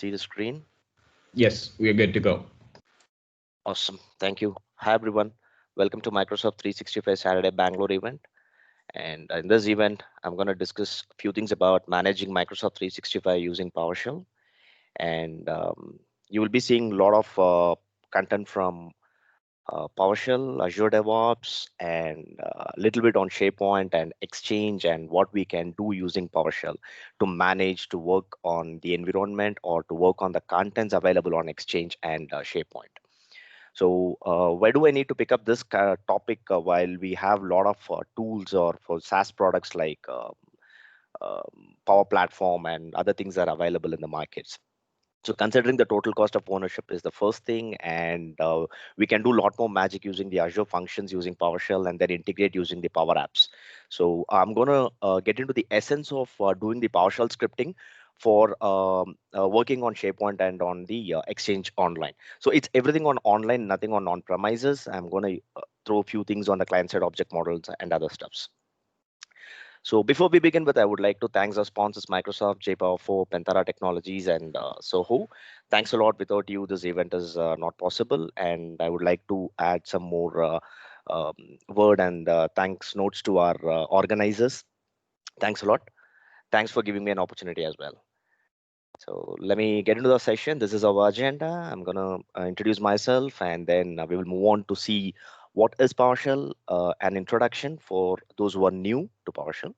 see the screen? Yes, we are good to go. Awesome. Thank you. Hi, everyone. Welcome to Microsoft 365 Saturday Bangalore event. And in this event, I'm going to discuss a few things about managing Microsoft 365 using PowerShell. And you will be seeing a lot of content from PowerShell, Azure DevOps, and a little bit on SharePoint and Exchange and what we can do using PowerShell to manage to work on the environment or to work on the contents available on Exchange and SharePoint. So why do I need to pick up this topic while we have a lot of tools or for SaaS products like Power Platform and other things that are available in the markets? So considering the total cost of ownership is the first thing, and we can do a lot more magic using the Azure functions using PowerShell and then integrate using the Power Apps. So I'm going to get into the essence of doing the PowerShell scripting for working on SharePoint and on the Exchange Online. So it's everything on online, nothing on on-premises. I'm going to throw a few things on the client-side object models and other stuffs. So before we begin with, I would like to thank our sponsors, Microsoft, JPower4, Pentara Technologies, and Soho. Thanks a lot. Without you, this event is not possible. And I would like to add some more um, word and thanks notes to our organizers. Thanks a lot. Thanks for giving me an opportunity as well. So let me get into the session. This is our agenda. I'm going to introduce myself, and then we will move on to see what is PowerShell, an introduction for those who are new to PowerShell.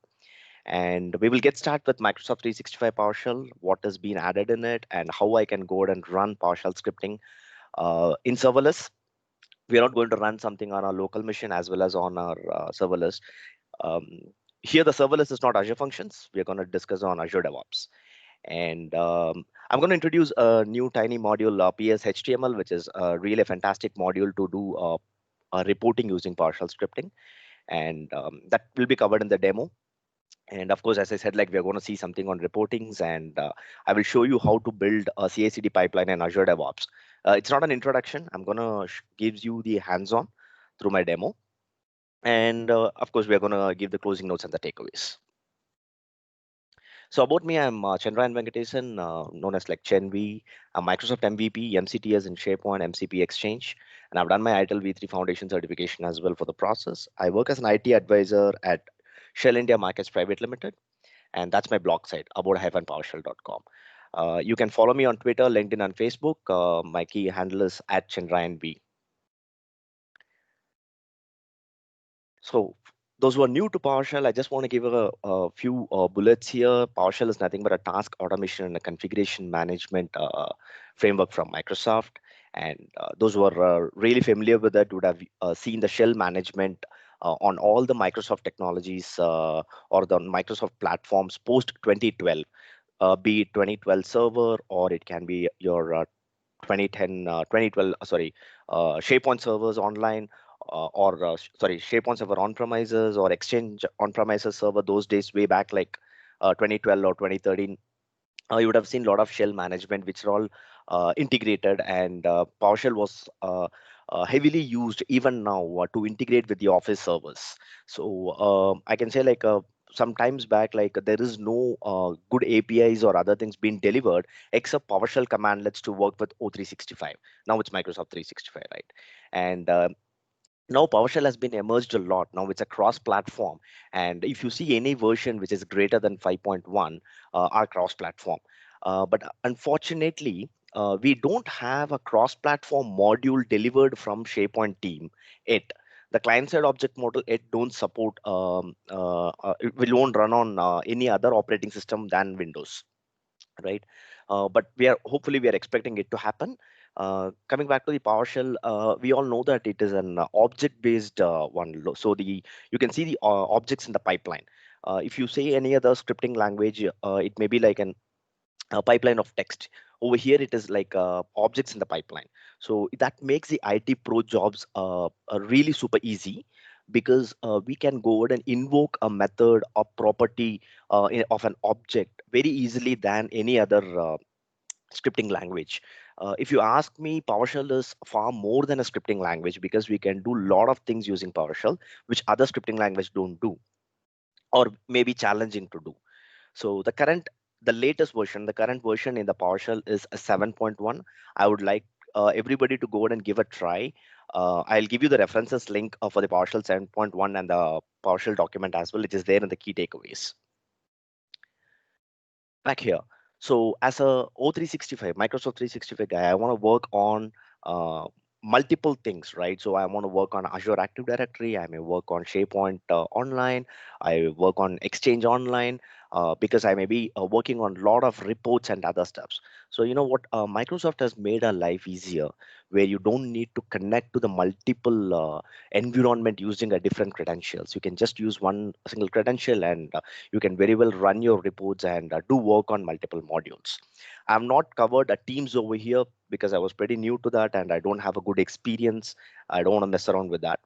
And we will get started with Microsoft 365 PowerShell, what has been added in it, and how I can go ahead and run PowerShell scripting in serverless. We are not going to run something on our local machine as well as on our serverless. Um, Here, the serverless is not Azure Functions. We are going to discuss on Azure DevOps. And I'm going to introduce a new tiny module, PS HTML, which is really a fantastic module to do reporting using PowerShell scripting. And that will be covered in the demo. And of course, as I said, like we're going to see something on reportings, and I will show you how to build a CI/CD pipeline in Azure DevOps. It's not an introduction. I'm going to give you the hands-on through my demo. And of course, we're going to give the closing notes and the takeaways. So about me, I'm Chandrayan Venkatesan, known as like Chen a Microsoft MVP, MCTS in SharePoint, MCP Exchange, and I've done my ITIL V3 Foundation certification as well for the process. I work as an IT advisor at Shell India Markets Private Limited, and that's my blog site, about-powershell.com. You can follow me on Twitter, LinkedIn, and Facebook. My key handle is at ChandrayanV. So those who are new to PowerShell, I just want to give a few bullets here. PowerShell is nothing but a task automation and a configuration management framework from Microsoft. And those who are really familiar with that would have seen the shell management on all the Microsoft technologies or the Microsoft platforms post 2012, be it 2012 server, or it can be your 2010, 2012, SharePoint servers online, SharePoint server on premises or Exchange on premises server. Those days, way back like 2012 or 2013, you would have seen a lot of shell management, which are all integrated, and PowerShell was heavily used even now to integrate with the Office servers. So I can say like sometimes back, like there is no good APIs or other things being delivered except PowerShell commandlets to work with O365. Now it's Microsoft 365, right? And now PowerShell has been emerged a lot. Now it's a cross-platform, and if you see any version which is greater than 5.1, are cross-platform. But unfortunately, we don't have a cross-platform module delivered from SharePoint team. It The client-side object model it don't support. It won't run on any other operating system than Windows, right? But we are expecting it to happen. Coming back to the PowerShell, we all know that it is an object-based one. So you can see the objects in the pipeline. If you say any other scripting language, it may be like a pipeline of text. Over here, it is like objects in the pipeline. So that makes the IT pro jobs really super easy, because we can go ahead and invoke a method or property of an object very easily than any other scripting language. If you ask me, PowerShell is far more than a scripting language, because we can do a lot of things using PowerShell, which other scripting language don't do, or may be challenging to do. So the latest version, the current version in the PowerShell is a 7.1. I would like everybody to go ahead and give a try. I'll give you the references link for the PowerShell 7.1 and the PowerShell document as well, which is there in the key takeaways. Back here. So as a O365, Microsoft 365 guy, I want to work on multiple things, right? So I want to work on Azure Active Directory. I may work on SharePoint Online. I work on Exchange Online because I may be working on a lot of reports and other stuffs. So you know what? Microsoft has made our life easier, where you don't need to connect to the multiple environment using a different credentials. You can just use one single credential, and you can very well run your reports and do work on multiple modules. I've not covered Teams over here because I was pretty new to that and I don't have a good experience. I don't want to mess around with that.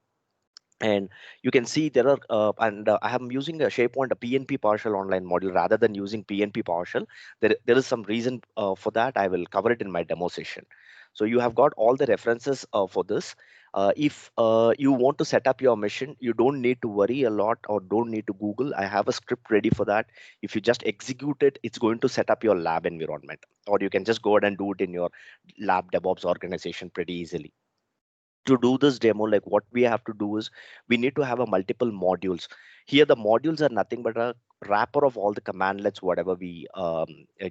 And you can see there are, I am using a SharePoint, a PNP PowerShell online module rather than using PNP PowerShell. There is some reason for that. I will cover it in my demo session. So you have got all the references for this. If you want to set up your mission, you don't need to worry a lot or don't need to Google. I have a script ready for that. If you just execute it, it's going to set up your lab environment, or you can just go ahead and do it in your lab DevOps organization pretty easily. To do this demo, like what we have to do is we need to have a multiple modules. Here the modules are nothing but a wrapper of all the commandlets, whatever we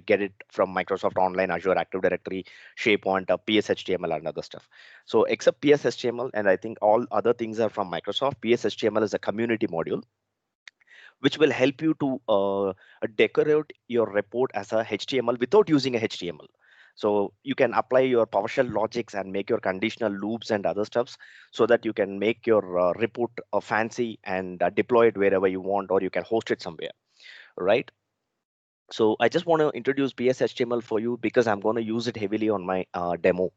get it from Microsoft Online, Azure Active Directory, SharePoint, PSHTML and other stuff. So except PSHTML, and I think all other things are from Microsoft. PSHTML is a community module which will help you to decorate your report as a HTML without using a HTML. So you can apply your PowerShell logics and make your conditional loops and other stuffs so that you can make your report fancy and deploy it wherever you want, or you can host it somewhere, right? So I just want to introduce PSHTML for you because I'm going to use it heavily on my demo.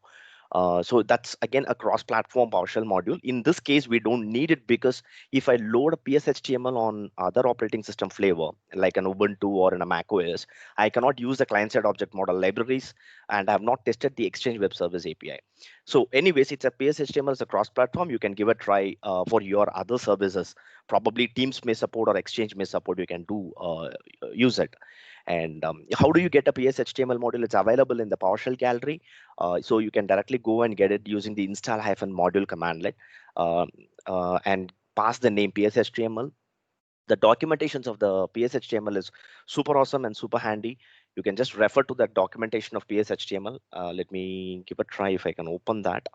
So that's again a cross-platform PowerShell module. In this case, we don't need it because if I load a PSHTML on other operating system flavor, like an Ubuntu or in a Mac OS, I cannot use the client-side object model libraries, and I have not tested the Exchange Web Service API. So anyways, it's a PSHTML as a cross-platform. You can give a try for your other services. Probably Teams may support or Exchange may support. You can do use it. And how do you get a PSHTML module? It's available in the PowerShell gallery. So you can directly go and get it using the install-module commandlet and pass the name PSHTML. The documentations of the PSHTML is super awesome and super handy. You can just refer to that documentation of PSHTML. Let me give a try if I can open that.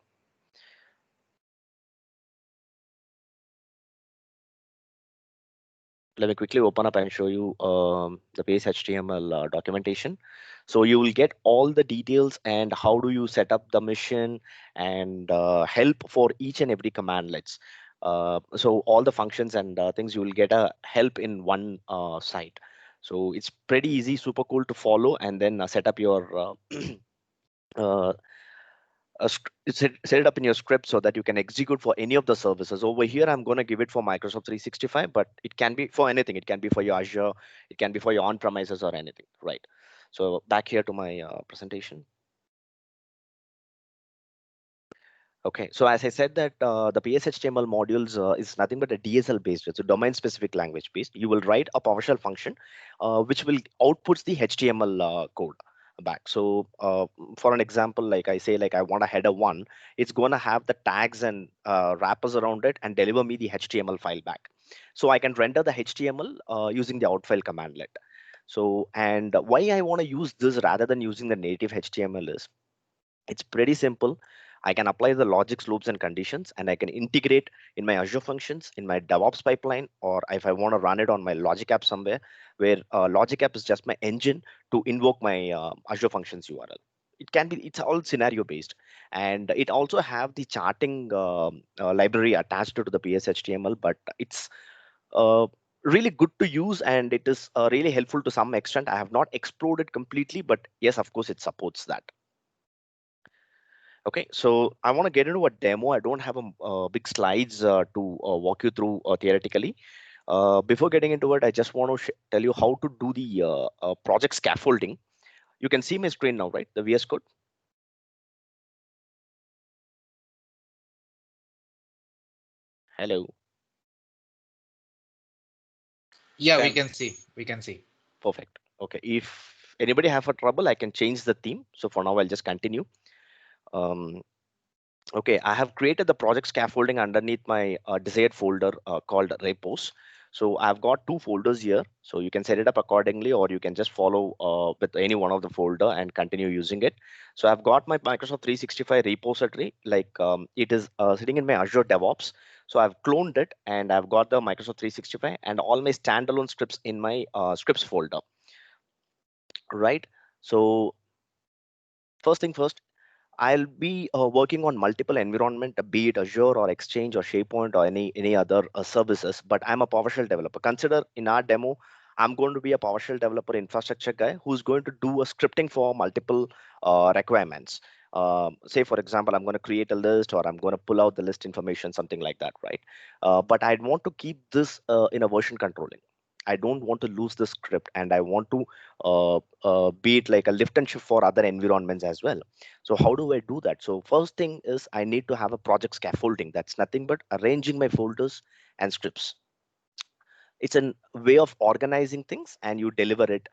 Let me quickly open up and show you the PSHTML documentation. So you will get all the details and how do you set up the mission and help for each and every commandlets. So all the functions and things you will get a help in one site. So it's pretty easy, super cool to follow, and then set up your uh, set it up in your script so that you can execute for any of the services. Over here, I'm going to give it for Microsoft 365, but it can be for anything. It can be for your Azure, it can be for your on-premises or anything, right? So back here to my presentation. Okay, so as I said that the PSHTML modules is nothing but a DSL based, it's a domain specific language based. You will write a PowerShell function which will outputs the HTML code back. So for an example, like I say, like I want a header one, it's going to have the tags and wrappers around it and deliver me the HTML file back. So I can render the HTML using the outfile commandlet. So, and why I want to use this rather than using the native HTML is it's pretty simple. I can apply the logics, loops, and conditions, and I can integrate in my Azure functions, in my DevOps pipeline, or if I want to run it on my Logic app somewhere, where Logic app is just my engine to invoke my Azure functions URL. It can be, it's all scenario based, and it also have the charting library attached to the PSHTML, but it's uh, really good to use, and it is really helpful to some extent. I have not explored it completely, but yes, of course, it supports that. Okay, so I want to get into a demo. I don't have a big slides to walk you through theoretically. Before getting into it, I just want to tell you how to do the project scaffolding. You can see my screen now, right? The VS Code. Hello. Yeah, we can see. We can see. Perfect. Okay. If anybody have a trouble, I can change the theme. So for now, I'll just continue. Okay, I have created the project scaffolding underneath my desired folder called repos. So I've got two folders here. So you can set it up accordingly, or you can just follow with any one of the folder and continue using it. So I've got my Microsoft 365 repository, like it is sitting in my Azure DevOps. So I've cloned it and I've got the Microsoft 365 and all my standalone scripts in my scripts folder, right? So first thing first, I'll be working on multiple environment, be it Azure or Exchange or SharePoint or any other services. But I'm a PowerShell developer. Consider in our demo, I'm going to be a PowerShell developer infrastructure guy who's going to do a scripting for multiple requirements. Say, for example, I'm going to create a list or I'm going to pull out the list information, something like that, right? But I'd want to keep this in a version controlling. I don't want to lose the script, and I want to be it like a lift and shift for other environments as well. So how do I do that? So first thing is I need to have a project scaffolding. That's nothing but arranging my folders and scripts. It's a way of organizing things and you deliver it.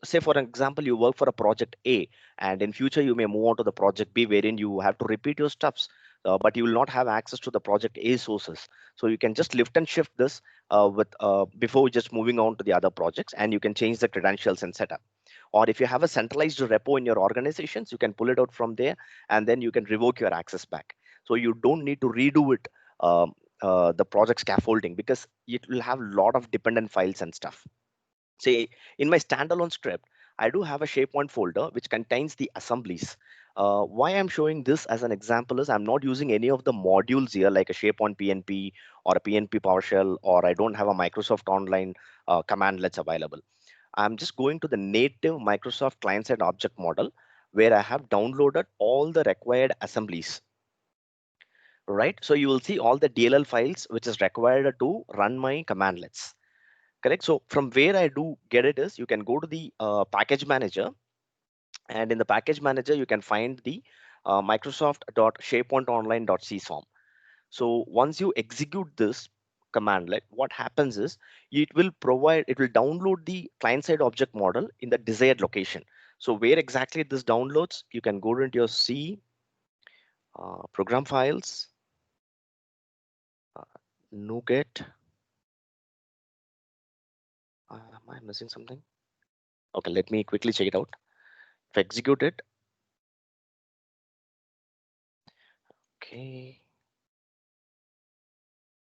Say for example, you work for a project A, and in future you may move on to the project B, wherein you have to repeat your stuffs, but you will not have access to the project A sources. So you can just lift and shift this with before just moving on to the other projects, and you can change the credentials and setup. Or if you have a centralized repo in your organizations, you can pull it out from there, and then you can revoke your access back. So you don't need to redo it, the project scaffolding, because it will have a lot of dependent files and stuff. Say in my standalone script, I do have a SharePoint folder which contains the assemblies. Why I'm showing this as an example is I'm not using any of the modules here, like a SharePoint PNP or a PNP PowerShell, or I don't have a Microsoft Online commandlets available. I'm just going to the native Microsoft client-side object model, where I have downloaded all the required assemblies, right? So you will see all the DLL files which is required to run my commandlets, correct? So from where I do get it is, you can go to the package manager, and in the package manager, you can find the Microsoft.SharePointOnline.CSOM. So once you execute this commandlet, what happens is it will download the client-side object model in the desired location. So where exactly this downloads, you can go into your C program files, NuGet. Am I missing something? Okay, let me quickly check it out. If I execute it, okay,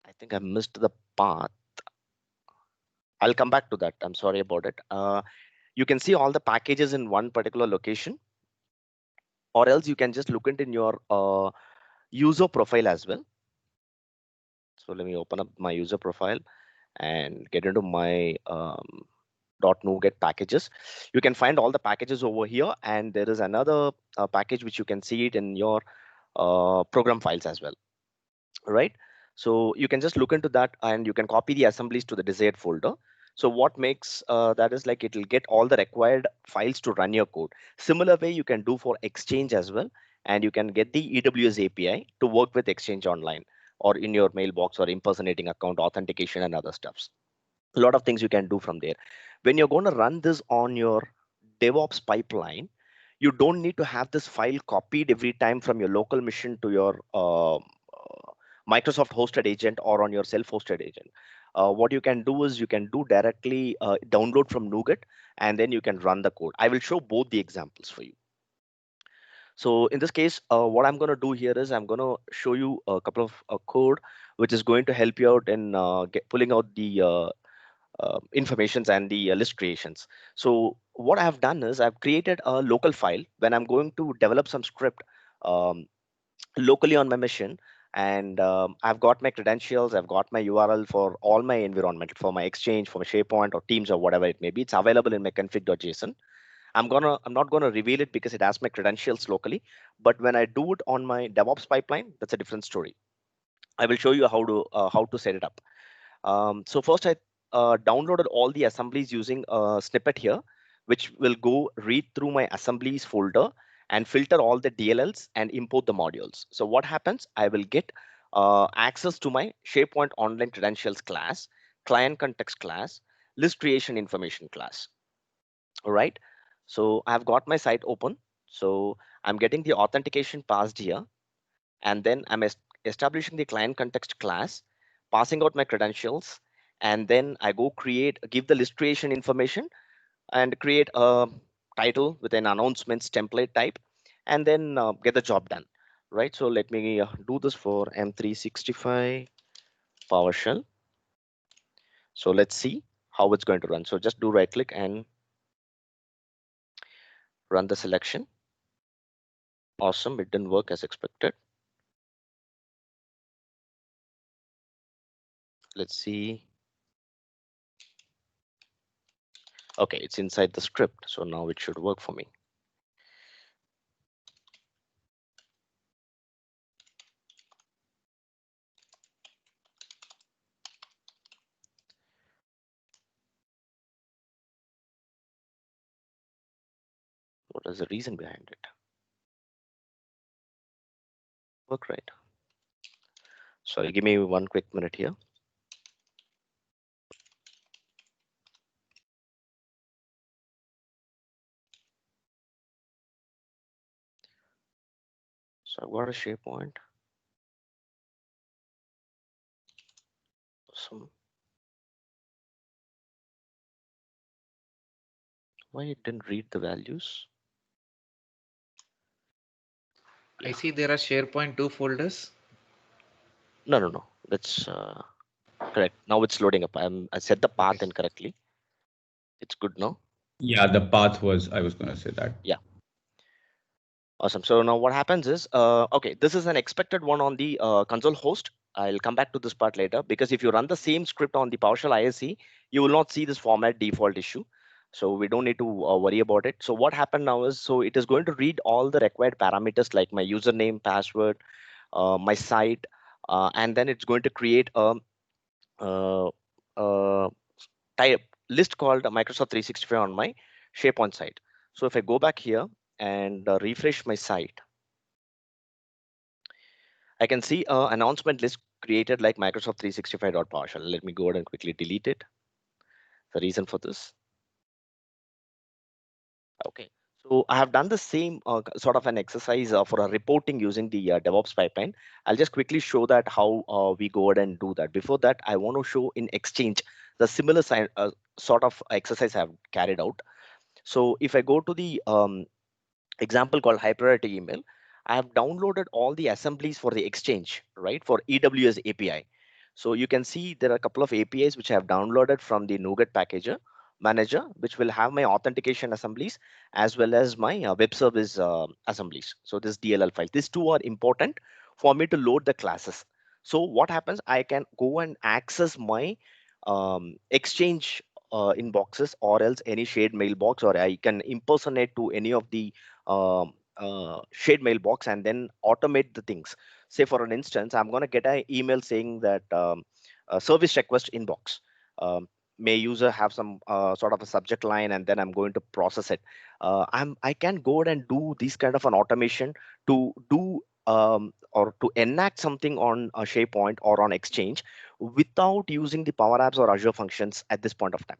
I think I missed the path. I'll come back to that. I'm sorry about it. You can see all the packages in one particular location, or else you can just look into in your user profile as well. So let me open up my user profile and get into my .NuGet packages. You can find all the packages over here, and there is another package which you can see it in your program files as well, right? So you can just look into that, and you can copy the assemblies to the desired folder. So what makes that is like it will get all the required files to run your code. Similar way you can do for Exchange as well, and you can get the EWS API to work with Exchange Online or in your mailbox or impersonating account authentication and other stuffs. A lot of things you can do from there. When you're going to run this on your DevOps pipeline, you don't need to have this file copied every time from your local machine to your Microsoft hosted agent or on your self-hosted agent. What you can do is you can do directly download from NuGet, and then you can run the code. I will show both the examples for you. So in this case, what I'm going to do here is I'm going to show you a couple of code which is going to help you out in pulling out the informations and the list creations. So what I have done is I've created a local file when I'm going to develop some script um, locally on my machine. And I've got my credentials, I've got my URL for all my environment, for my Exchange, for my SharePoint or Teams or whatever it may be. It's available in my config.json. I'm not gonna reveal it because it has my credentials locally. But when I do it on my DevOps pipeline, that's a different story. I will show you how to set it up. So first, I downloaded all the assemblies using a snippet here, which will go read through my assemblies folder and filter all the DLLs and import the modules. So what happens? I will get access to my SharePoint Online Credentials class, client context class, list creation information class. All right. So I've got my site open. So I'm getting the authentication passed here, and then I'm establishing the client context class, passing out my credentials, and then I go give the list creation information and create a title with an announcements template type, and then get the job done. Right. So let me do this for M365 PowerShell. So let's see how it's going to run. So just do right click and run the selection. Awesome. It didn't work as expected. Let's see. Okay, it's inside the script. So now it should work for me. What is the reason behind it? Work right. Sorry, give me one quick minute here. So I've got a SharePoint. Awesome. Why it didn't read the values? I see there are SharePoint 2 folders. No. That's correct. Now it's loading up. I set the path Okay. incorrectly. It's good now. Yeah, the path was, I was going to say that. Yeah. Awesome. So now what happens is, okay, this is an expected one on the console host. I'll come back to this part later, because if you run the same script on the PowerShell ISE, you will not see this format default issue. So we don't need to worry about it. So what happened now is, so it is going to read all the required parameters like my username, password, my site, and then it's going to create a, uh, type list called Microsoft 365 on my SharePoint site. So if I go back here and refresh my site, I can see an announcement list created like Microsoft 365.PowerShell. Let me go ahead and quickly delete it. The reason for this. Okay. So I have done the same sort of an exercise for a reporting using the DevOps pipeline. I'll just quickly show that how we go ahead and do that. Before that, I want to show in Exchange the similar sort of exercise I have carried out. So if I go to the example called high priority email, I have downloaded all the assemblies for the Exchange, right, for EWS API. So you can see there are a couple of APIs which I have downloaded from the NuGet packager manager, which will have my authentication assemblies as well as my web service assemblies. So this DLL file, these two are important for me to load the classes. So what happens, I can go and access my Exchange inboxes, or else any shared mailbox, or I can impersonate to any of the shared mailbox and then automate the things. Say for an instance, I'm going to get an email saying that service request inbox. May user have some sort of a subject line, and then I'm going to process it. I can go ahead and do this kind of an automation to do or to enact something on a SharePoint or on Exchange without using the Power Apps or Azure functions at this point of time.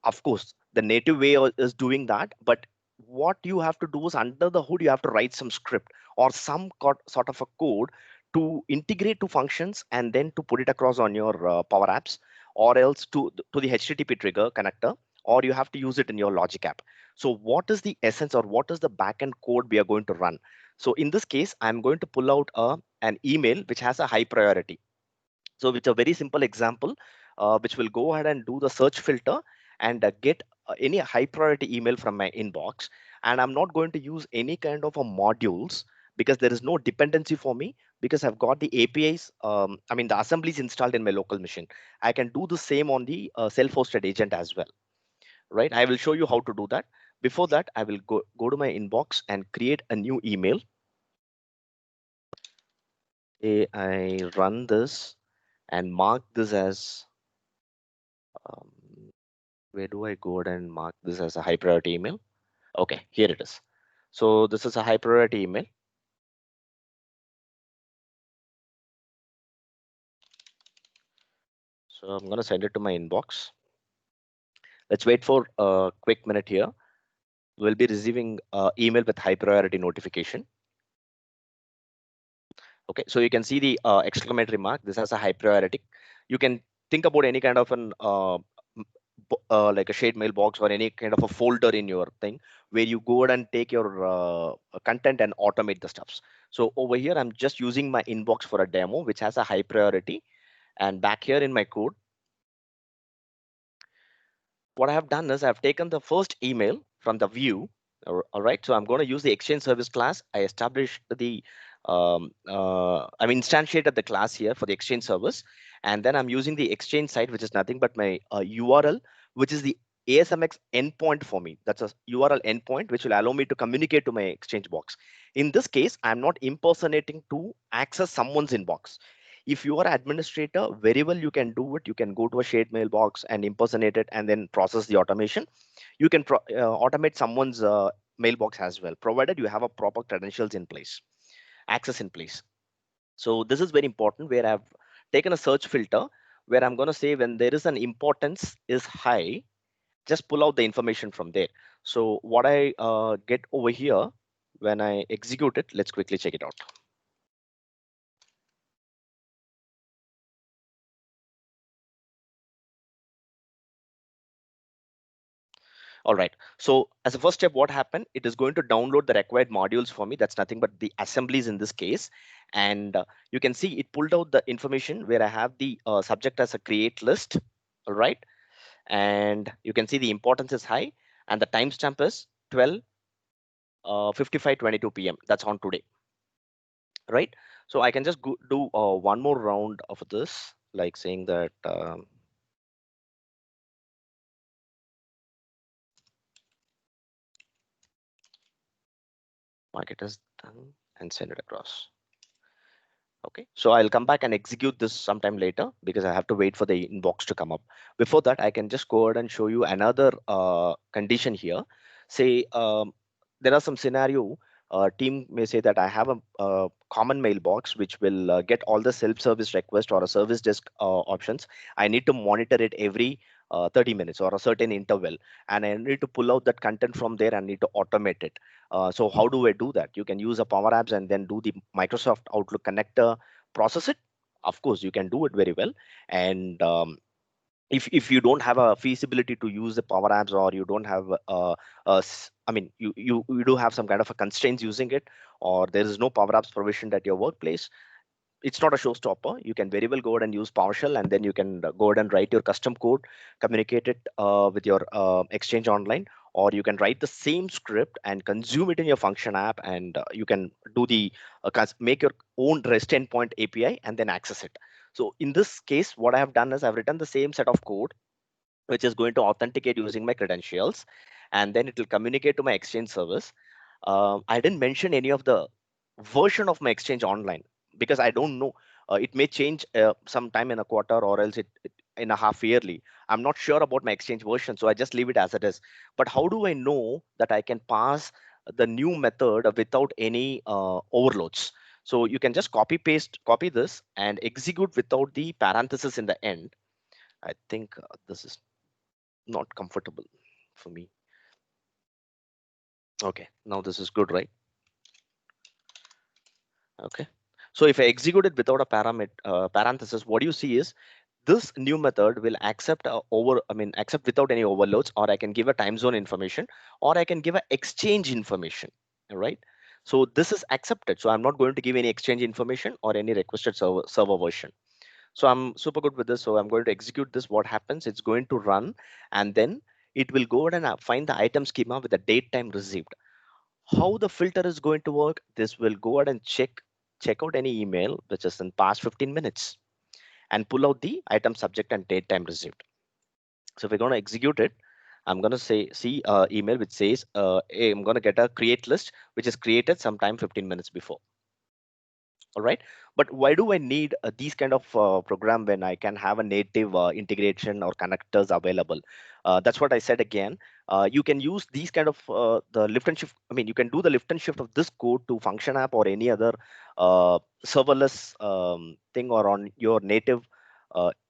Of course, the native way is doing that, but what you have to do is under the hood, you have to write some script or some sort of a code to integrate two functions and then to put it across on your Power Apps, or else to the HTTP trigger connector, or you have to use it in your Logic app. So what is the essence, or what is the backend code we are going to run? So in this case, I'm going to pull out an email which has a high priority. So it's a very simple example, which will go ahead and do the search filter and get any high priority email from my inbox. And I'm not going to use any kind of a modules, because there is no dependency for me, because I've got the APIs, I mean the assemblies installed in my local machine. I can do the same on the self-hosted agent as well, right? I will show you how to do that. Before that, I will go to my inbox and create a new email. I run this and mark this as um, where do I go ahead and mark this as a high priority email? Okay, here it is. So this is a high priority email. So I'm going to send it to my inbox. Let's wait for a quick minute here. will be receiving email with high priority notification. Okay, so you can see the exclamatory mark. This has a high priority. You can think about any kind of an like a shared mailbox or any kind of a folder in your thing where you go ahead and take your content and automate the stuffs. So over here, I'm just using my inbox for a demo, which has a high priority. And back here in my code, what I have done is I've taken the first email from the view. All right, so I'm going to use the Exchange service class. I established the I've instantiated the class here for the Exchange service, and then I'm using the Exchange site, which is nothing but my URL, which is the ASMX endpoint for me. That's a URL endpoint which will allow me to communicate to my Exchange box. In this case, I'm not impersonating to access someone's inbox. If you are administrator, very well you can do it. You can go to a shared mailbox and impersonate it and then process the automation. You can automate someone's mailbox as well, provided you have a proper credentials in place, access in place. So this is very important, where I've taken a search filter where I'm going to say when there is an importance is high, just pull out the information from there. So what I get over here when I execute it, let's quickly check it out. All right, so as a first step, what happened? It is going to download the required modules for me. That's nothing but the assemblies in this case. And you can see it pulled out the information where I have the subject as a create list. All right. And you can see the importance is high and the timestamp is 12:55:22 p.m. That's on today. Right. So I can just do one more round of this, like saying that market is done and send it across. Okay, so I'll come back and execute this sometime later because I have to wait for the inbox to come up. Before that, I can just go ahead and show you another condition here. Say there are some scenario, team may say that I have a common mailbox which will get all the self-service request or a service desk options. I need to monitor it every 30 minutes or a certain interval, and I need to pull out that content from there and need to automate it. So how do I do that? You can use a Power Apps and then do the Microsoft Outlook connector, process it. Of course, you can do it very well. And if you don't have a feasibility to use the Power Apps, or you don't have I mean, you do have some kind of a constraints using it, or there is no Power Apps provision at your workplace, it's not a showstopper. You can very well go ahead and use PowerShell, and then you can go ahead and write your custom code, communicate it with your Exchange Online, or you can write the same script and consume it in your function app, and you can do the make your own REST endpoint API and then access it. So in this case, what I have done is I've written the same set of code, which is going to authenticate using my credentials, and then it will communicate to my Exchange service. I didn't mention any of the version of my Exchange Online because I don't know. It may change sometime in a quarter, or else it in a half yearly. I'm not sure about my Exchange version, so I just leave it as it is. But how do I know that I can pass the new method without any overloads? So you can just copy this and execute without the parenthesis in the end. I think this is not comfortable for me. Okay, now this is good, right? Okay, so if I execute it without a parenthesis, what you see is this new method will accept accept without any overloads, or I can give a time zone information, or I can give a exchange information. All right, so this is accepted. So I'm not going to give any exchange information or any requested server version. So I'm super good with this. So I'm going to execute this. What happens? It's going to run, and then it will go ahead and find the item schema with the date time received. How the filter is going to work? This will go ahead and check out any email which is in past 15 minutes and pull out the item subject and date time received. So if we're going to execute it, I'm going to see email which says hey, I'm going to get a create list which is created sometime 15 minutes before. All right, but why do I need these kind of program when I can have a native integration or connectors available? That's what I said again. You can use these kind of the lift and shift. I mean, you can do the lift and shift of this code to function app or any other serverless thing, or on your native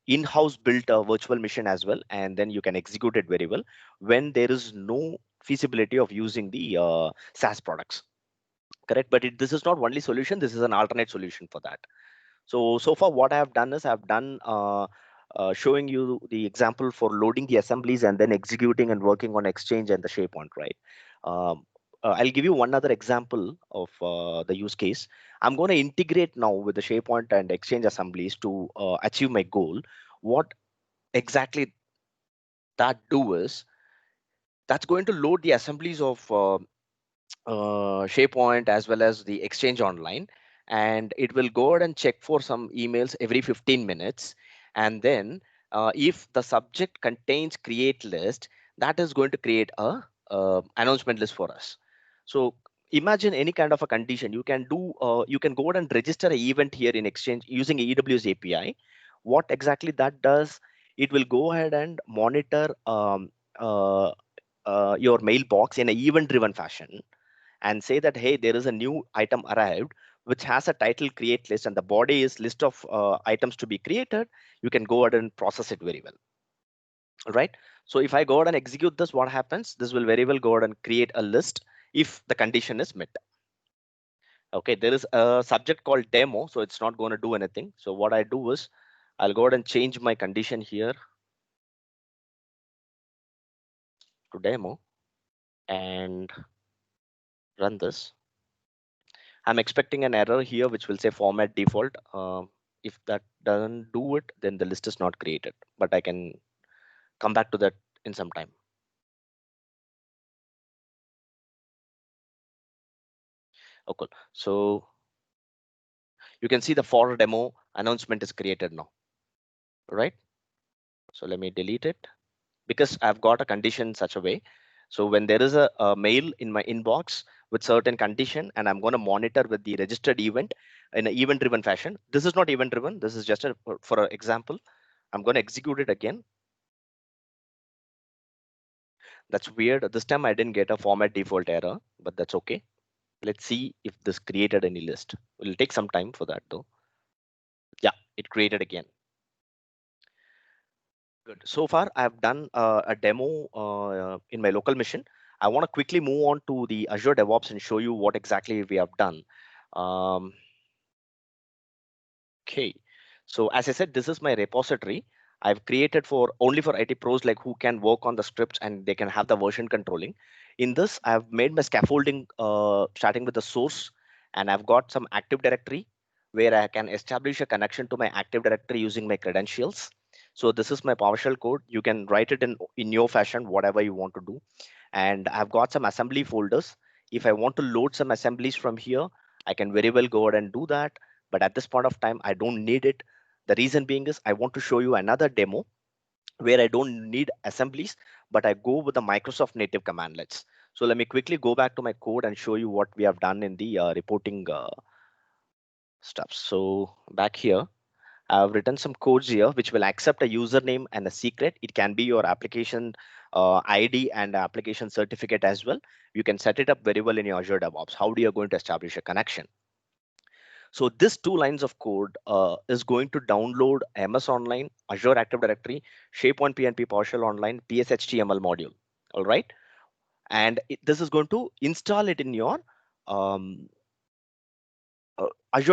in-house built virtual machine as well, and then you can execute it very well when there is no feasibility of using the SaaS products. Correct, but this is not only solution. This is an alternate solution for that. So far what I have done is I've done showing you the example for loading the assemblies and then executing and working on Exchange and the SharePoint, right? I'll give you one other example of the use case. I'm going to integrate now with the SharePoint and Exchange assemblies to achieve my goal. What exactly that do is that's going to load the assemblies of SharePoint as well as the Exchange Online, and it will go ahead and check for some emails every 15 minutes. And then if the subject contains create list, that is going to create a announcement list for us. So imagine any kind of a condition you can do. You can go ahead and register an event here in Exchange using AWS API. What exactly that does, it will go ahead and monitor your mailbox in an event driven fashion and say that, hey, there is a new item arrived which has a title create list and the body is list of items to be created. You can go ahead and process it very well. All right. So if I go ahead and execute this, what happens? This will very well go ahead and create a list if the condition is met. Okay, there is a subject called demo, so it's not going to do anything. So what I do is I'll go ahead and change my condition here to demo and run this. I'm expecting an error here which will say format default. If that doesn't do it, then the list is not created, but I can come back to that in some time. Oh, cool. So you can see the for demo announcement is created now, right? So let me delete it because I've got a condition such a way. So when there is a mail in my inbox with certain condition and I'm going to monitor with the registered event in an event driven fashion. This is not event driven. This is just for an example. I'm going to execute it again. That's weird. This time I didn't get a format default error, but that's okay. Let's see if this created any list. It'll take some time for that though. Yeah, it created again. Good. So far, I've done a demo in my local mission. I want to quickly move on to the Azure DevOps and show you what exactly we have done. Okay. So as I said, this is my repository. I've created for only for IT pros like who can work on the scripts and they can have the version controlling. In this, I've made my scaffolding starting with the source, and I've got some Active Directory where I can establish a connection to my Active Directory using my credentials. So this is my PowerShell code. You can write it in your fashion, whatever you want to do. And I've got some assembly folders. If I want to load some assemblies from here, I can very well go ahead and do that. But at this point of time, I don't need it. The reason being is I want to show you another demo where I don't need assemblies, but I go with the Microsoft native commandlets. So let me quickly go back to my code and show you what we have done in the reporting stuff. So back here, I've written some codes here which will accept a username and a secret. It can be your application ID and application certificate as well. You can set it up very well in your Azure DevOps. How do you going to establish a connection? So this 2 lines of code is going to download MS Online, Azure Active Directory, SharePoint PNP PowerShell Online, PSHTML module. All right. And this is going to install it in your Azure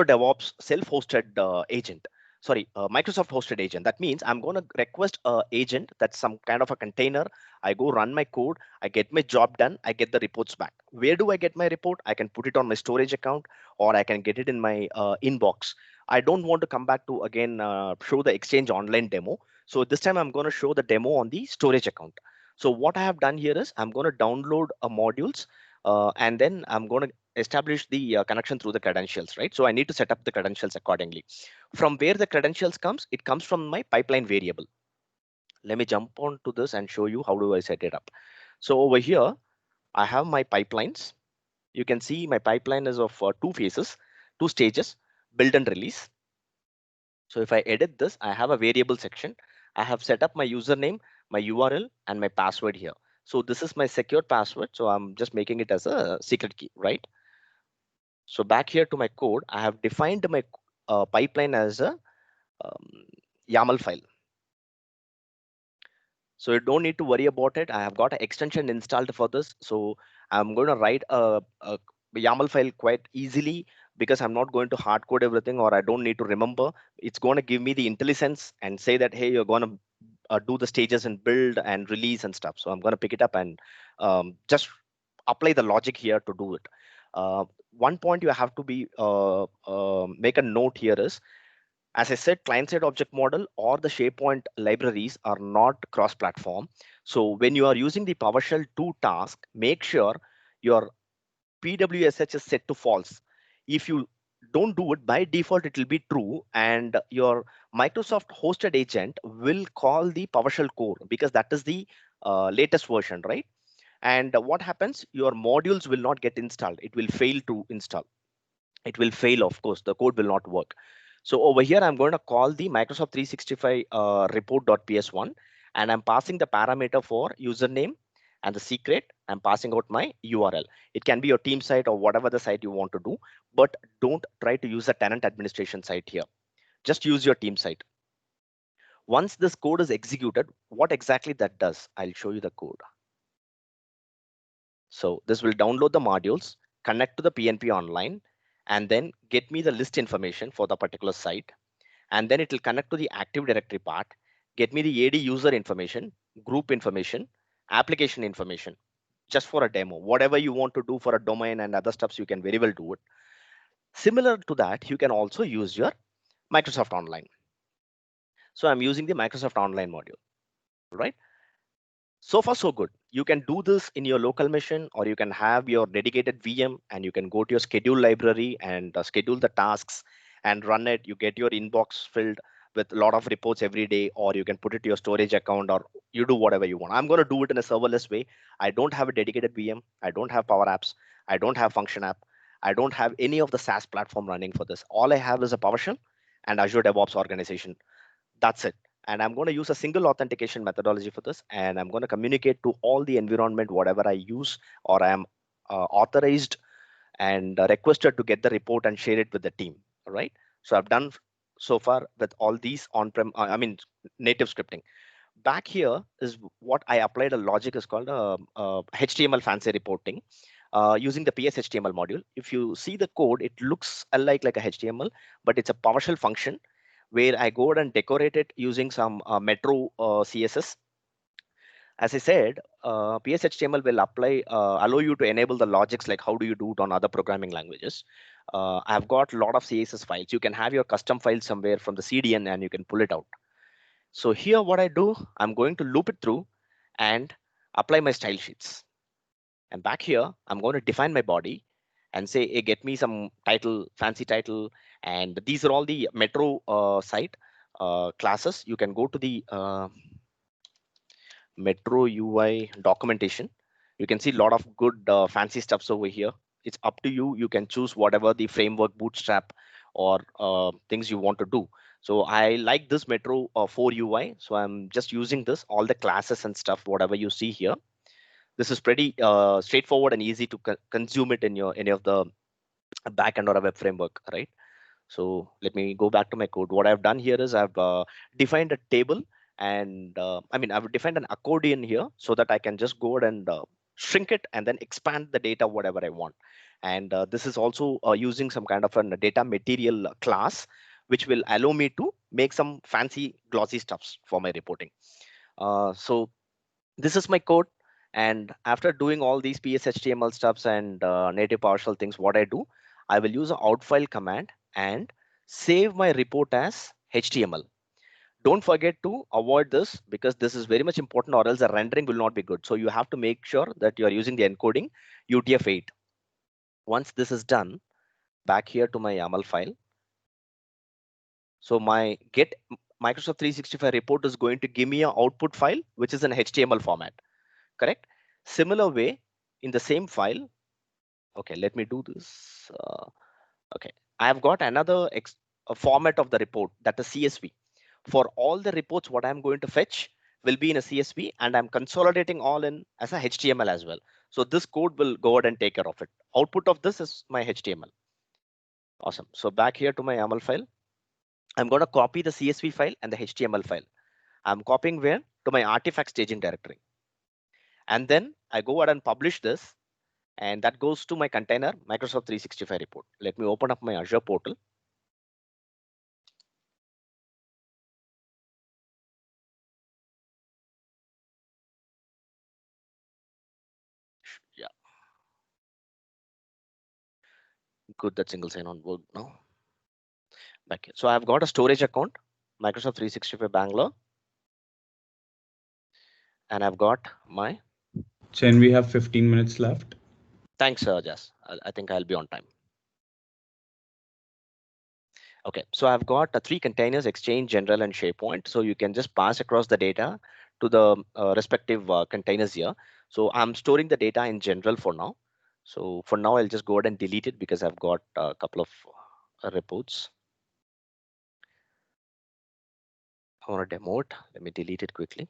DevOps self-hosted agent. Sorry, Microsoft hosted agent. That means I'm going to request a agent that's some kind of a container. I go run my code. I get my job done. I get the reports back. Where do I get my report? I can put it on my storage account or I can get it in my inbox. I don't want to come back to again show the Exchange Online demo. So this time I'm going to show the demo on the storage account. So what I have done here is I'm going to download modules and then I'm going to establish the connection through the credentials, right? So I need to set up the credentials accordingly. From where the credentials comes, it comes from my pipeline variable. Let me jump on to this and show you how do I set it up. So over here, I have my pipelines. You can see my pipeline is of 2 phases, 2 stages, build and release. So if I edit this, I have a variable section. I have set up my username, my URL, and my password here. So this is my secure password. So I'm just making it as a secret key, right? So back here to my code, I have defined my pipeline as a YAML file. So you don't need to worry about it. I have got an extension installed for this. So I'm going to write a YAML file quite easily because I'm not going to hard code everything, or I don't need to remember. It's going to give me the IntelliSense and say that, hey, you're going to do the stages and build and release and stuff. So I'm going to pick it up and just apply the logic here to do it. One point you have to be make a note here is, as I said, client-side object model or the SharePoint libraries are not cross-platform. So when you are using the PowerShell 2 task, make sure your PWSH is set to false. If you don't do it, by default, it will be true, and your Microsoft hosted agent will call the PowerShell core because that is the latest version, right? And what happens? Your modules will not get installed. It will fail to install. It will fail, of course. The code will not work. So over here, I'm going to call the Microsoft 365 report.ps1, and I'm passing the parameter for username and the secret. I'm passing out my URL. It can be your team site or whatever the site you want to do, but don't try to use a tenant administration site here. Just use your team site. Once this code is executed, what exactly that does, I'll show you the code. So this will download the modules, connect to the PNP online, and then get me the list information for the particular site. And then it will connect to the Active Directory part, get me the AD user information, group information, application information, just for a demo. Whatever you want to do for a domain and other stuffs, you can very well do it. Similar to that, you can also use your Microsoft Online. So I'm using the Microsoft Online module, right? So far, so good. You can do this in your local machine, or you can have your dedicated VM and you can go to your schedule library and schedule the tasks and run it. You get your inbox filled with a lot of reports every day, or you can put it to your storage account, or you do whatever you want. I'm going to do it in a serverless way. I don't have a dedicated VM. I don't have Power Apps. I don't have Function App. I don't have any of the SaaS platform running for this. All I have is a PowerShell and Azure DevOps organization. That's it. And I'm going to use a single authentication methodology for this. And I'm going to communicate to all the environment, whatever I use, or I am authorized and requested to get the report and share it with the team. All right. So I've done so far with all these on-prem, native scripting. Back here is what I applied a logic is called HTML fancy reporting using the PS-HTML module. If you see the code, it looks like a HTML, but it's a PowerShell function where I go and decorate it using some Metro CSS. As I said, PS-HTML will allow you to enable the logics like how do you do it on other programming languages. I've got a lot of CSS files. You can have your custom file somewhere from the CDN and you can pull it out. So here what I do, I'm going to loop it through and apply my style sheets. And back here, I'm going to define my body and say, hey, get me some title, fancy title. And these are all the Metro site classes. You can go to the Metro UI documentation. You can see a lot of good fancy stuffs over here. It's up to you. You can choose whatever the framework, Bootstrap, or things you want to do. So I like this Metro 4 UI. So I'm just using this, all the classes and stuff, whatever you see here. This is pretty straightforward and easy to consume it in your any of the backend or a web framework, right? So let me go back to my code. What I've done here is I've defined a table, and I've defined an accordion here so that I can just go ahead and shrink it and then expand the data whatever I want. And this is also using some kind of a data material class, which will allow me to make some fancy glossy stuffs for my reporting. So this is my code. And after doing all these PS-HTML stuffs and native PowerShell things, what I do, I will use an outfile command and save my report as HTML. Don't forget to avoid this because this is very much important, or else the rendering will not be good. So you have to make sure that you are using the encoding UTF-8. Once this is done, back here to my YAML file. So my get Microsoft 365 report is going to give me an output file, which is an HTML format. Correct? Similar way, in the same file, okay, let me do this. Okay, I've got another format of the report, that is CSV. For all the reports, what I'm going to fetch will be in a CSV, and I'm consolidating all in as a HTML as well. So this code will go ahead and take care of it. Output of this is my HTML. Awesome. So back here to my YAML file, I'm going to copy the CSV file and the HTML file. I'm copying where? to my artifact staging directory. And then I go ahead and publish this, and that goes to my container Microsoft 365 report. Let me open up my Azure portal. Yeah, good, that single sign-on worked now. Back here. So I've got a storage account, Microsoft 365 Bangalore, and I've got my. Chen, we have 15 minutes left. Thanks, Jas. I think I'll be on time. Okay, so I've got 3 containers, Exchange, General, and SharePoint. So you can just pass across the data to the respective containers here. So I'm storing the data in General for now. So for now, I'll just go ahead and delete it because I've got a couple of reports. I want to demo it. Let me delete it quickly.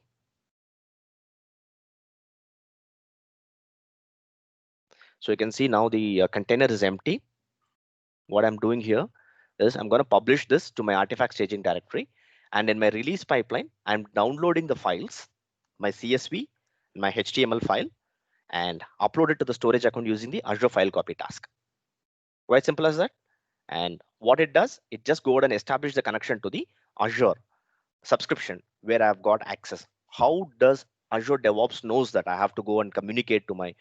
So you can see now the container is empty. What I'm doing here is I'm going to publish this to my artifact staging directory. And in my release pipeline, I'm downloading the files, my CSV, my HTML file, and upload it to the storage account using the Azure file copy task. Quite simple as that. And what it does, it just go ahead and establish the connection to the Azure subscription where I've got access. How does Azure DevOps knows that I have to go and communicate to my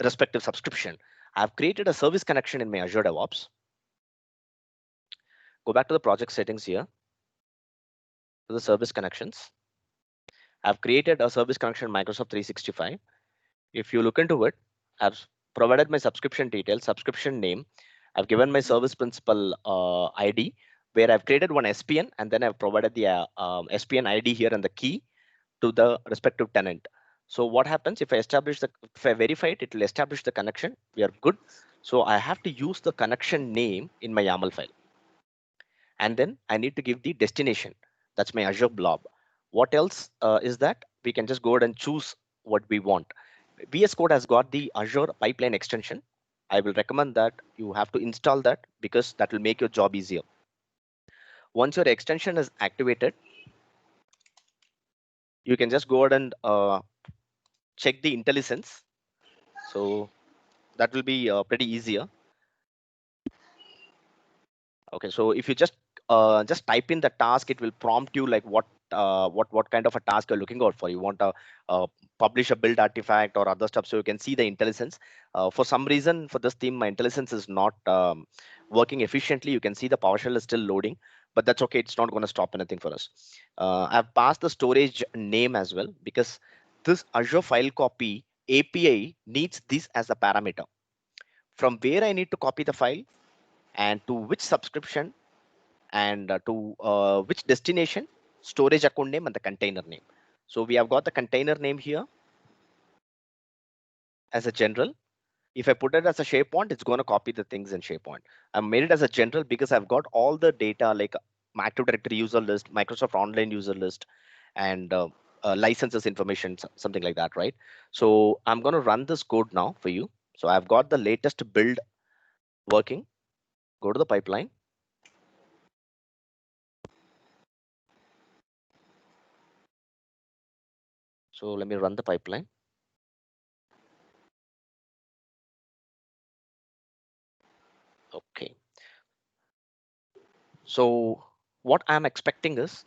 respective subscription? I've created a service connection in my Azure DevOps. Go back to the project settings here, to the service connections. I've created a service connection Microsoft 365. If you look into it, I've provided my subscription details, subscription name. I've given my service principal ID, where I've created one SPN, and then I've provided the SPN ID here and the key to the respective tenant. So what happens if I verify it, it will establish the connection. We are good. So I have to use the connection name in my YAML file. And then I need to give the destination. That's my Azure blob. What else is that? We can just go ahead and choose what we want. VS Code has got the Azure pipeline extension. I will recommend that you have to install that because that will make your job easier. Once your extension is activated, you can just go ahead and check the IntelliSense. So that will be pretty easier. Okay, so if you just type in the task, it will prompt you like what kind of a task you're looking out for. You want to publish a build artifact or other stuff, so you can see the IntelliSense. For some reason, for this theme, my IntelliSense is not working efficiently. You can see the PowerShell is still loading, but that's okay. It's not going to stop anything for us. I've passed the storage name as well because this Azure file copy API needs this as a parameter. From where I need to copy the file and to which subscription and to which destination, storage account name, and the container name. So we have got the container name here as a general. If I put it as a SharePoint, it's going to copy the things in SharePoint. I made it as a general because I've got all the data like my Active Directory user list, Microsoft Online user list, and licenses information, something like that, right? So I'm going to run this code now for you. So I've got the latest build working. Go to the pipeline. So let me run the pipeline. Okay. So what I'm expecting is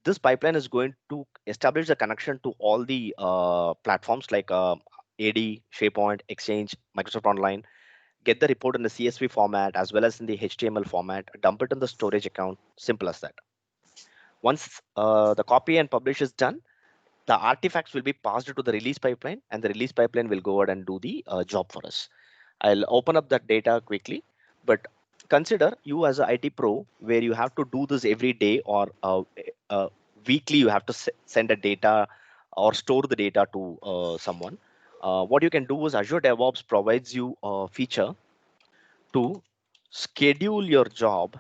this pipeline is going to establish a connection to all the platforms like AD, SharePoint, Exchange, Microsoft Online, get the report in the CSV format as well as in the HTML format, dump it in the storage account. Simple as that. Once the copy and publish is done, the artifacts will be passed to the release pipeline, and the release pipeline will go ahead and do the job for us. I'll open up that data quickly, but consider you as an IT pro where you have to do this every day or weekly. You have to send a data or store the data to someone. What you can do is Azure DevOps provides you a feature to schedule your job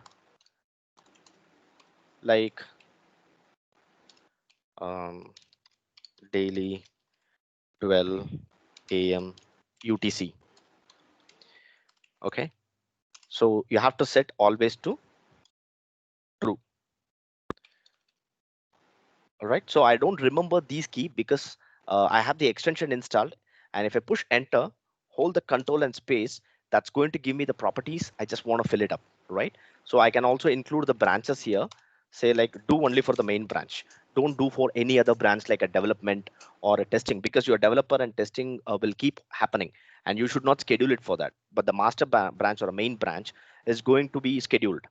like daily 12 a.m. UTC. Okay, so you have to set always to true. All right, so I don't remember these key because I have the extension installed, and if I push enter, hold the control and space, that's going to give me the properties. I just want to fill it up, right? So I can also include the branches here, say like do only for the main branch. Don't do for any other branch like a development or a testing, because your developer and testing will keep happening and you should not schedule it for that. But the master branch or a main branch is going to be scheduled.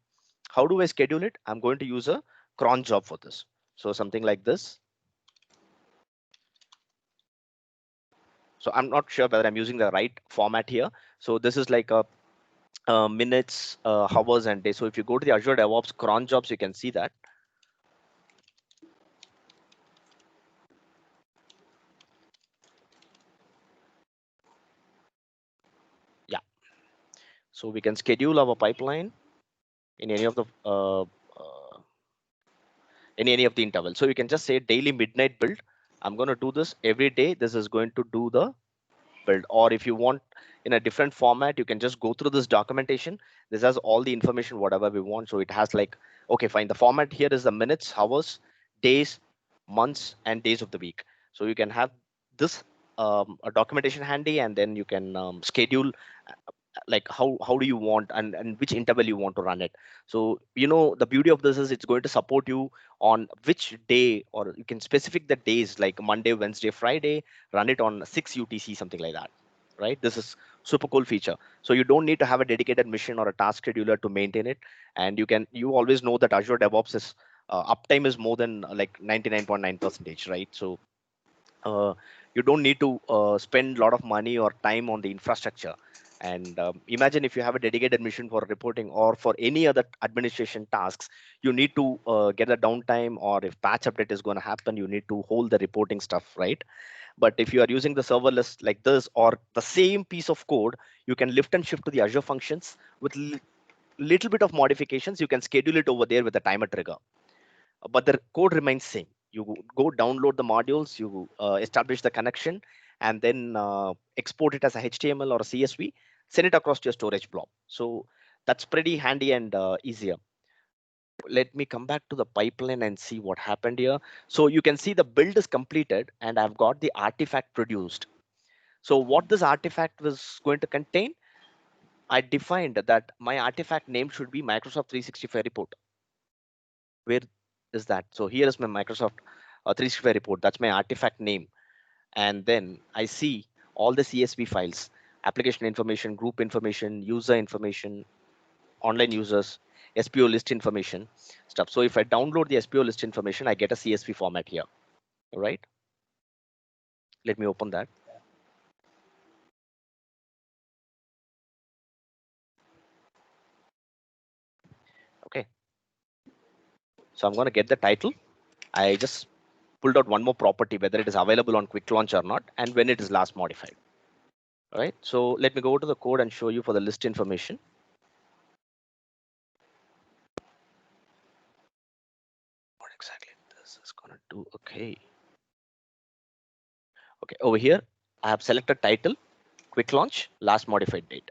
How do I schedule it? I'm going to use a cron job for this. So something like this. So I'm not sure whether I'm using the right format here. So this is like a minutes, hours, and days. So if you go to the Azure DevOps cron jobs, you can see that. Yeah. So we can schedule our pipeline in any of the in any of the intervals. So you can just say daily midnight build. I'm going to do this every day. This is going to do the build. Or if you want in a different format, you can just go through this documentation. This has all the information, whatever we want. So it has like, okay, fine. The format here is the minutes, hours, days, months, and days of the week. So you can have this a documentation handy, and then you can schedule like how do you want and which interval you want to run it. So you know the beauty of this is it's going to support you on which day, or you can specific the days like Monday, Wednesday, Friday, run it on 6 UTC, something like that, right? This is super cool feature. So you don't need to have a dedicated mission or a task scheduler to maintain it, and you always know that Azure DevOps is uptime is more than like 99.9%, right? So you don't need to spend a lot of money or time on the infrastructure. And imagine if you have a dedicated mission for reporting or for any other administration tasks, you need to get a downtime, or if patch update is going to happen, you need to hold the reporting stuff, right? But if you are using the serverless like this, or the same piece of code, you can lift and shift to the Azure functions with little bit of modifications. You can schedule it over there with a timer trigger, but the code remains same. You go download the modules, you establish the connection, and then export it as a HTML or a CSV, send it across to your storage blob. So that's pretty handy and easier. Let me come back to the pipeline and see what happened here. So you can see the build is completed and I've got the artifact produced. So what this artifact was going to contain, I defined that my artifact name should be Microsoft 365 report. Where is that? So here is my Microsoft 365 report. That's my artifact name. And then I see all the CSV files, application information, group information, user information, online users, SPO list information stuff. So if I download the SPO list information, I get a CSV format here, right? Let me open that. Okay. So I'm going to get the title. I just pulled out one more property, whether it is available on quick launch or not, and when it is last modified. All right. So let me go to the code and show you for the list information. What exactly this is going to do? Okay. Okay. Over here, I have selected title, quick launch, last modified date.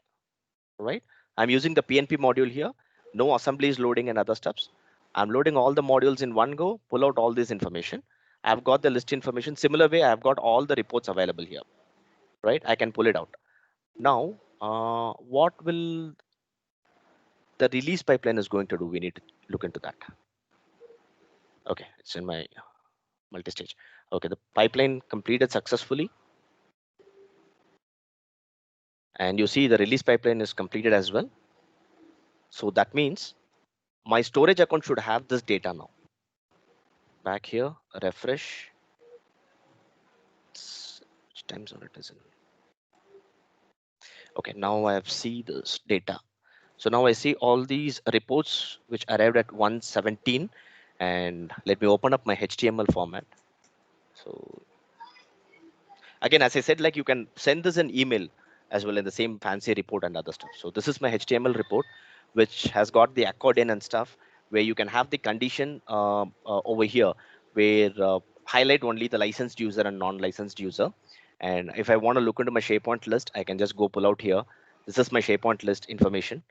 Right. I'm using the PNP module here. No assemblies loading and other steps. I'm loading all the modules in one go, pull out all this information. I've got the list information. Similar way, I've got all the reports available here. Right. I can pull it out. Now, what will the release pipeline is going to do? We need to look into that. Okay, it's in my multi-stage. Okay, the pipeline completed successfully. And you see the release pipeline is completed as well. So that means my storage account should have this data now. Back here, refresh. Which time zone it is in? Okay, now I have see this data. So now I see all these reports which arrived at 117. And let me open up my HTML format. So again, as I said, like you can send this an email as well in the same fancy report and other stuff. So this is my HTML report, which has got the accordion and stuff, where you can have the condition over here, where highlight only the licensed user and non-licensed user. And if I want to look into my SharePoint list, I can just go pull out here. This is my SharePoint list information.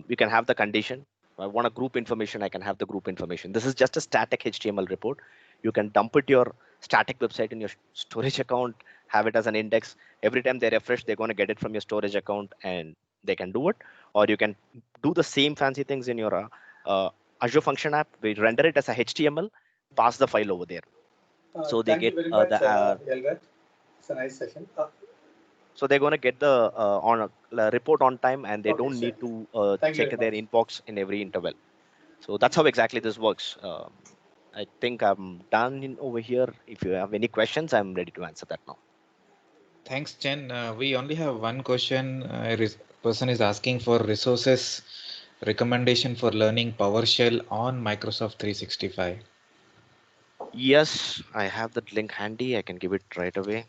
You can have the condition. If I want a group information, I can have the group information. This is just a static HTML report. You can dump it your static website in your storage account, have it as an index. Every time they refresh, they're going to get it from your storage account and they can do it. Or you can do the same fancy things in your Azure Function app. We render it as a HTML, pass the file over there. So they thank get you very much, the Elgat. It's a nice session. so they're going to get the report on time, and they Okay, don't sure. need to Thank you check very their much. inbox in every interval. So that's how exactly this works. I think I'm done over here. If you have any questions, I'm ready to answer that now. Thanks, Chen. We only have one question. Person is asking for resources recommendation for learning PowerShell on Microsoft 365. Yes, I have that link handy. I can give it right away.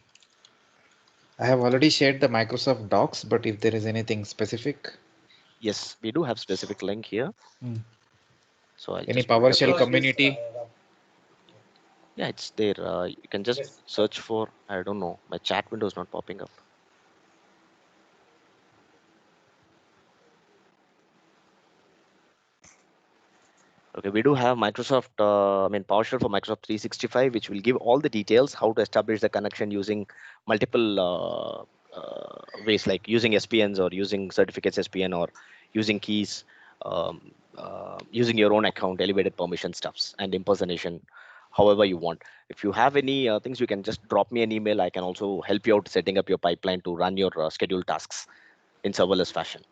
I have already shared the Microsoft Docs, but if there is anything specific. Yes, we do have specific link here. So I'll Any just put it PowerShell across. community? Yeah, it's there. You can just Yes. search for, I don't know, my chat window is not popping up. Okay, we do have Microsoft, PowerShell for Microsoft 365, which will give all the details, how to establish the connection using multiple ways, like using SPNs or using certificates SPN or using keys, using your own account, elevated permission stuffs, and impersonation, however you want. If you have any things, you can just drop me an email. I can also help you out setting up your pipeline to run your scheduled tasks in serverless fashion.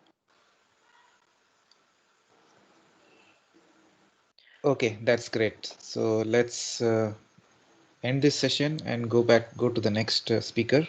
Okay, that's great. So let's end this session and go to the next speaker.